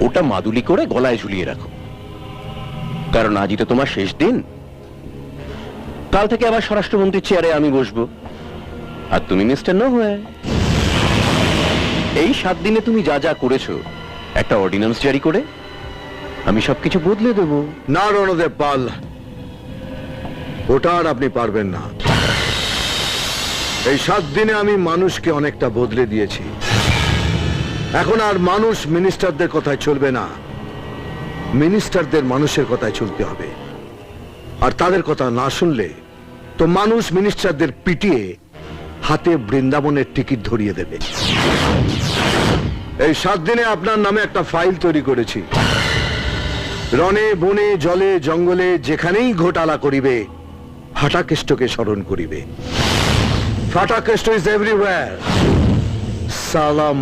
ওটা মাদুলি করে গলায় ঝুলিয়ে রাখো, কারণ আজই তো তোমার শেষ দিন। কাল থেকে আবার স্বরাষ্ট্রমন্ত্রীর চেয়ারে আমি বসবো, আর তুমি মিস্টার নওয়ার। এই 7 দিনে তুমি যা যা করেছো, একটা অর্ডিন্যান্স জারি করে আমি সবকিছু বদলে দেব। না রণদেব পাল, ওটা আর আপনি পারবেন না। এই 7 দিনে আমি মানুষকে অনেকটা বদলে দিয়েছি। এখন আর মানুষ মিনিস্টারদের কথায় চলবে না, মিনিস্টারদের মানুষের কথায় চলতে হবে। আর তাদের কথা না শুনলে তো মানুষ মিনিস্টারদের পিটিয়ে হাতে বৃন্দাবনের টিকিট ধরিয়ে দেবে। এই 7 দিনে আপনার নামে একটা ফাইল তৈরি করেছি। রণে বনে জলে জঙ্গলে যেখানেই ঘোটালা করিবে, ফাটাকেষ্টকে স্মরণ করিবে। Fatakeshto is everywhere. সালাম।